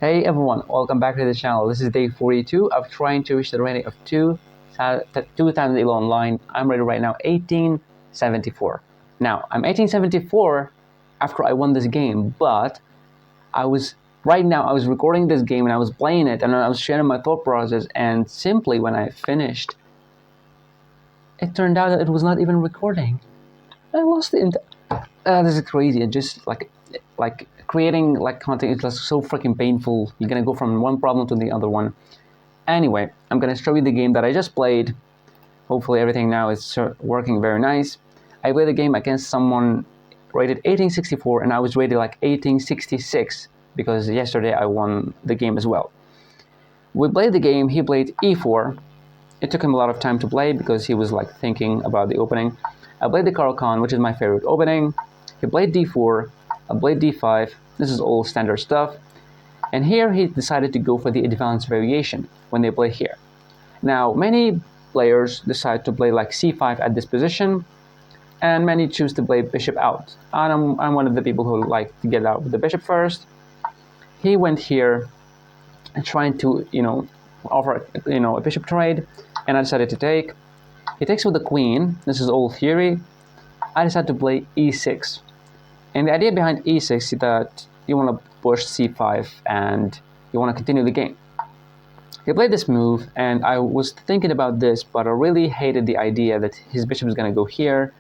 Hey everyone, welcome back to the channel. This is day 42 of trying to reach the rating of 2,000 elo online. I'm rated right now 1874. Now, I'm 1874 after I won this game, but I was recording this game and I was playing it and I was sharing my thought process, and simply when I finished, it turned out that it was not even recording. I lost it. This is crazy. It just like creating content is just so freaking painful. You're gonna go from one problem to the other one. Anyway, I'm gonna show you the game that I just played. Hopefully everything now is working very nice. I played the game against someone rated 1864 and I was rated like 1866 because yesterday I won the game as well. We played the game. He played e4. It took him a lot of time to play because he was like thinking about the opening. I played the Caro-Kann, which is my favorite opening. He played d4. I played d5. This is all standard stuff. And here he decided to go for the advanced variation when they play here. Now, many players decide to play like c5 at this position, and many choose to play bishop out. And I'm one of the people who like to get out with the bishop first. He went here and trying to, offer, a bishop trade, and I decided to take. He takes with the queen. This is all theory. I decided to play e6. And the idea behind e6 is that you want to push c5 and you want to continue the game. He played this move, and I was thinking about this, but I really hated the idea that his bishop is going to go here,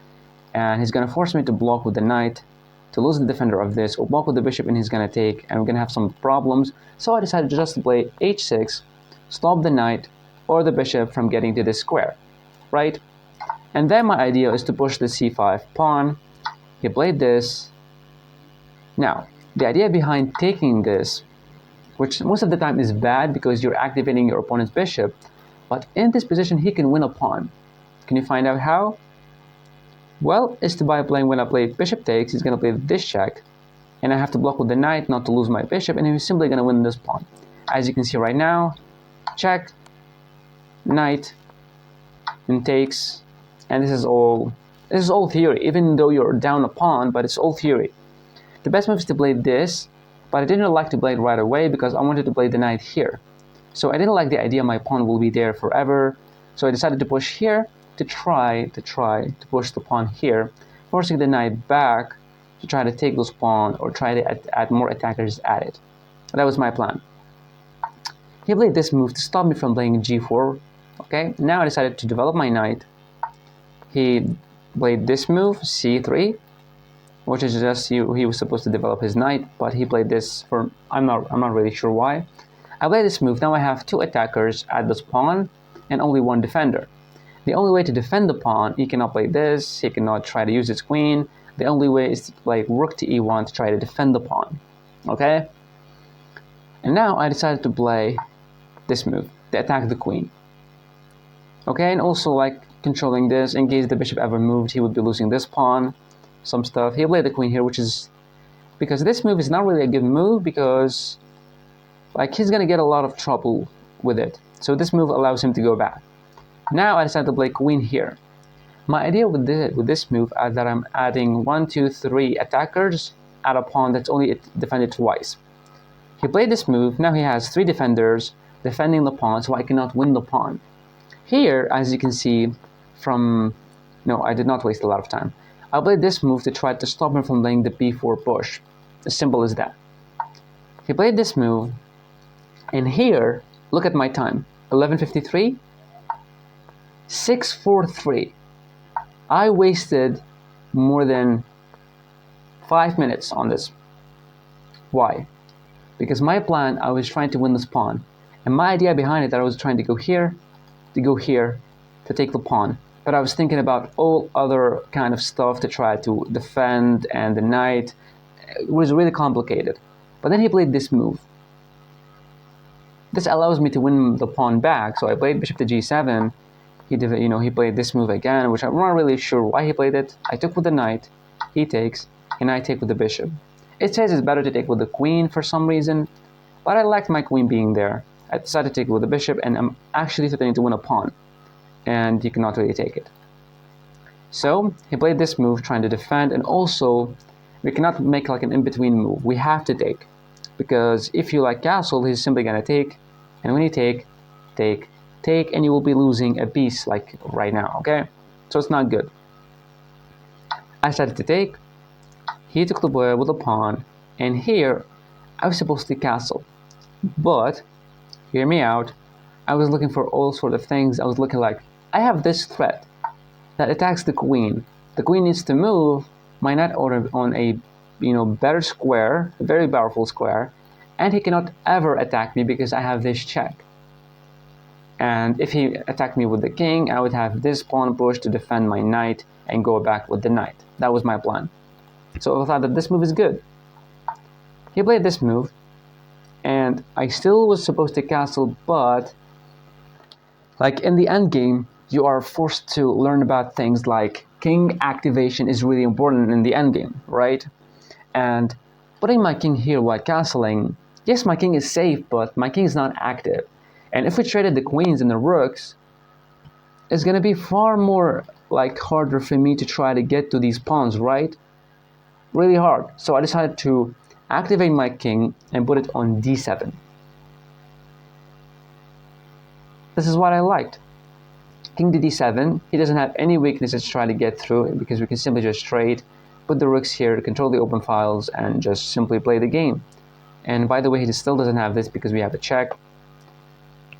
and he's going to force me to block with the knight, to lose the defender of this, or block with the bishop, and he's going to take, and we're going to have some problems. So I decided just to play h6, stop the knight or the bishop from getting to this square, right? And then my idea is to push the c5 pawn. He played this. Now, the idea behind taking this, which most of the time is bad because you're activating your opponent's bishop, but in this position he can win a pawn. Can you find out how? Well, it's by playing, when I play bishop takes, he's going to play this check, and I have to block with the knight not to lose my bishop, and he's simply going to win this pawn. As you can see right now, check, knight, and takes, and this is all theory, even though you're down a pawn, but it's all theory. The best move is to play this, but I didn't like to play it right away because I wanted to play the knight here. So I didn't like the idea my pawn will be there forever. So I decided to push here to try to push the pawn here, forcing the knight back to try to take this pawn or try to add more attackers at it. That was my plan. He played this move to stop me from playing g4. Okay, now I decided to develop my knight. He played this move, c3. Which is just he was supposed to develop his knight, but he played this for I'm not really sure why. I played this move. Now I have two attackers at this pawn and only one defender. The only way to defend the pawn, he cannot play this, he cannot try to use his queen. The only way is to play rook to e1 to try to defend the pawn. Okay? And now I decided to play this move, to attack the queen. Okay, and also like controlling this, in case the bishop ever moved, he would be losing this pawn. Some stuff. He played the queen here, which is because this move is not really a good move because like he's gonna get a lot of trouble with it. So this move allows him to go back. Now I decided to play queen here. My idea with this move is that I'm adding 1, 2, 3 attackers at a pawn that's only defended twice. He played this move. Now he has 3 defenders defending the pawn, so I cannot win the pawn. Here, as you can see from, no, I did not waste a lot of time. I played this move to try to stop him from playing the b4 push. As simple as that. He played this move, and here, look at my time, 11:53, 6:43. I wasted more than 5 minutes on this. Why? Because my plan, I was trying to win this pawn, and my idea behind it that I was trying to go here, to take the pawn. But I was thinking about all other kind of stuff to try to defend, and the knight. It was really complicated. But then he played this move. This allows me to win the pawn back, so I played bishop to g7. He played this move again, which I'm not really sure why he played it. I took with the knight, he takes, and I take with the bishop. It says it's better to take with the queen for some reason, but I liked my queen being there. I decided to take with the bishop, and I'm actually threatening to win a pawn. And you cannot really take it. So he played this move trying to defend, and also we cannot make like an in-between move. We have to take. because if you like castle, he's simply gonna take, and when you take, and you will be losing a piece like right now, okay? So it's not good. I started to take, he took the boy with the pawn, and here I was supposed to castle, but hear me out, I was looking for all sort of things. I was looking like, I have this threat that attacks the queen. The queen needs to move my knight on a better square, a very powerful square, and he cannot ever attack me because I have this check. And if he attacked me with the king, I would have this pawn push to defend my knight and go back with the knight. That was my plan. So I thought that this move is good. He played this move, and I still was supposed to castle, but like in the end game, you are forced to learn about things like king activation is really important in the end game, right? And putting my king here while castling, yes, my king is safe, but my king is not active. And if we traded the queens and the rooks, it's gonna be far more like harder for me to try to get to these pawns, right? Really hard. So I decided to activate my king and put it on d7. This is what I liked. King to d7, he doesn't have any weaknesses to try to get through it because we can simply just trade, put the rooks here to control the open files, and just simply play the game. And by the way, he still doesn't have this because we have a check.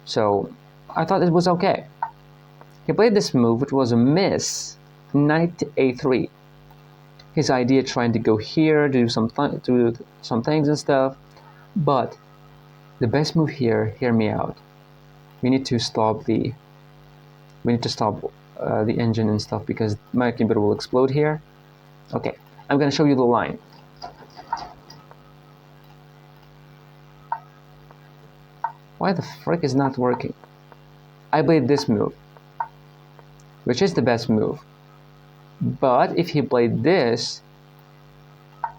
So I thought it was okay. He played this move, which was a miss, knight to a3. His idea trying to go here to do some things and stuff, but the best move here, hear me out. We need to stop the engine and stuff because my computer will explode here. Okay, I'm gonna show you the line. Why the frick is not working? I played this move, which is the best move. But if he played this,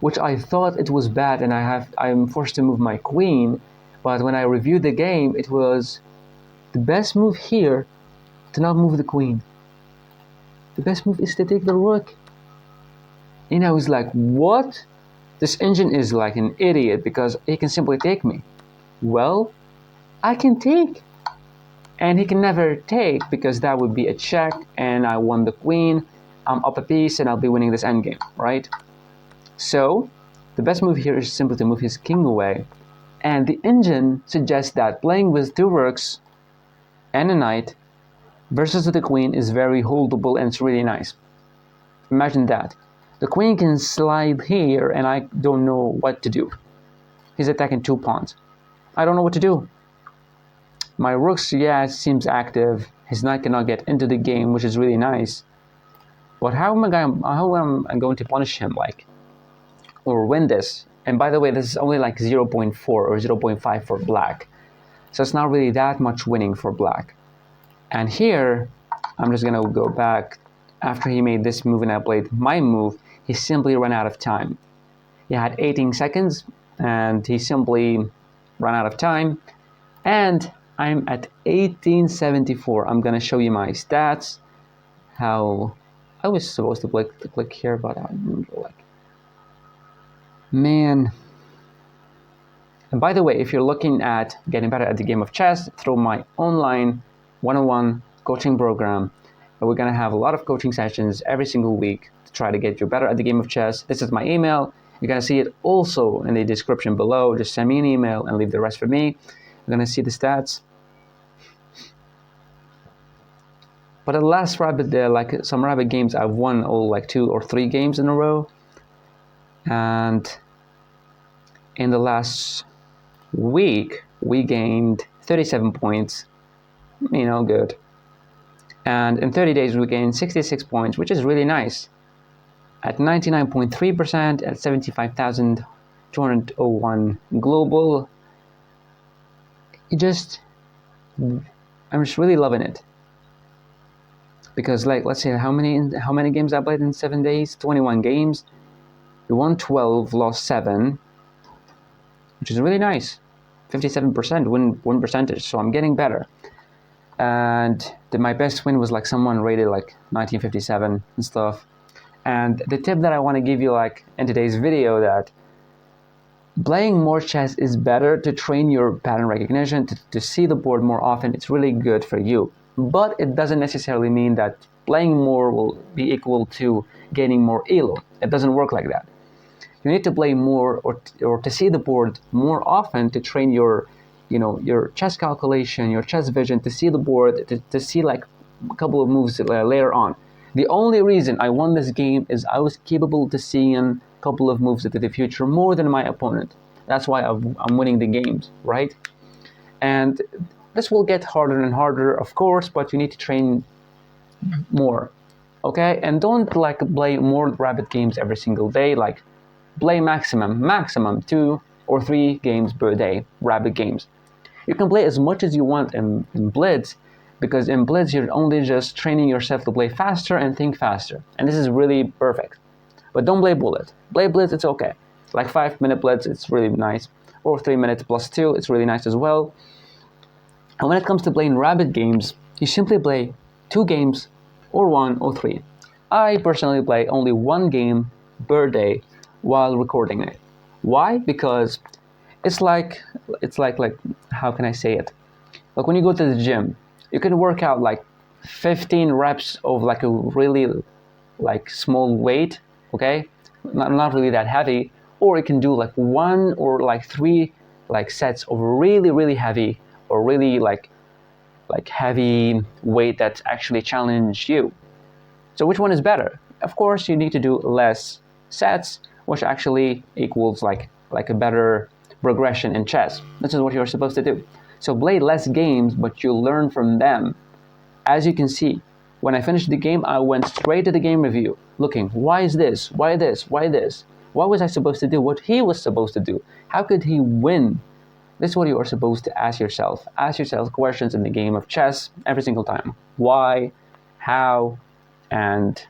which I thought it was bad, and I'm forced to move my queen, but when I reviewed the game, it was the best move here to not move the queen. The best move is to take the rook. And I was like, what? This engine is like an idiot because he can simply take me. Well, I can take. And he can never take because that would be a check and I won the queen. I'm up a piece and I'll be winning this endgame, right? So, the best move here is simply to move his king away. And the engine suggests that playing with two rooks and a knight versus the queen is very holdable and it's really nice. Imagine that. The queen can slide here and I don't know what to do. He's attacking two pawns. I don't know what to do. My rooks, yeah, it seems active. His knight cannot get into the game, which is really nice. But how am I going to punish him, like, or win this? And by the way, this is only like 0.4 or 0.5 for black. So it's not really that much winning for black. And here, I'm just gonna go back. After he made this move and I played my move, he simply ran out of time. He had 18 seconds and he simply ran out of time. And I'm at 1874. I'm gonna show you my stats. How I was supposed to click here, but I don't like. Man. And by the way, if you're looking at getting better at the game of chess through my online 101 coaching program, we're gonna have a lot of coaching sessions every single week to try to get you better at the game of chess. This is my email. You're gonna see it also in the description below. Just send me an email and leave the rest for me. You're gonna see the stats. But at the last rabbit, like some rabbit games, I've won all like 2 or 3 games in a row. And in the last week, we gained 37 points. Good. And in 30 days, we gained 66 points, which is really nice. At 99.3%, at 75,201 global. I'm just really loving it. Because, like, let's say how many games I played in 7 days? 21 games. We won 12, lost 7, which is really nice. 57% win percentage, so I'm getting better. And my best win was like someone rated like 1957 and stuff. And the tip that I want to give you, like in today's video, that Playing more chess is better to train your pattern recognition, to see the board more often. It's really good for you. But it doesn't necessarily mean that playing more will be equal to gaining more elo. It doesn't work like that. You need to play more or to see the board more often to train your, your chess calculation, your chess vision, to see the board, to see like a couple of moves later on. The only reason I won this game is I was capable to seeing a couple of moves into the future more than my opponent. That's why I'm winning the games, right? And this will get harder and harder, of course, but you need to train more, okay? And don't like play more rapid games every single day. Like play maximum 2 or 3 games per day, rapid games. You can play as much as you want in Blitz, because in Blitz you're only just training yourself to play faster and think faster, and this is really perfect. But don't play Bullet. Play Blitz, it's okay. Like 5-minute Blitz, it's really nice, or 3 minutes plus 2, it's really nice as well. And when it comes to playing rapid games, you simply play 2 games, or 1 or 3. I personally play only 1 game per day while recording it. Why? Because it's like how can I say it? Like when you go to the gym, you can work out like 15 reps of like a really like small weight, okay? Not really that heavy, or you can do like 1 or like 3 like sets of really heavy or really like heavy weight that actually challenge you. So which one is better? Of course, you need to do less sets, which actually equals like a better progression in chess. This is what you're supposed to do. So play less games, but you learn from them. As you can see, when I finished the game, I went straight to the game review, looking, why is this? Why this? Why this? What was I supposed to do? What he was supposed to do? How could he win? This is what you are supposed to ask yourself. Ask yourself questions in the game of chess every single time. Why? How? And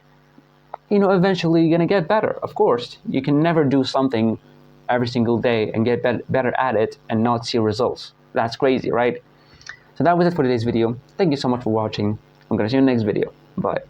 eventually you're gonna get better. Of course, you can never do something every single day and get better at it and not see results. That's crazy, right? So that was it for today's video. Thank you so much for watching. I'm gonna see you in the next video. Bye.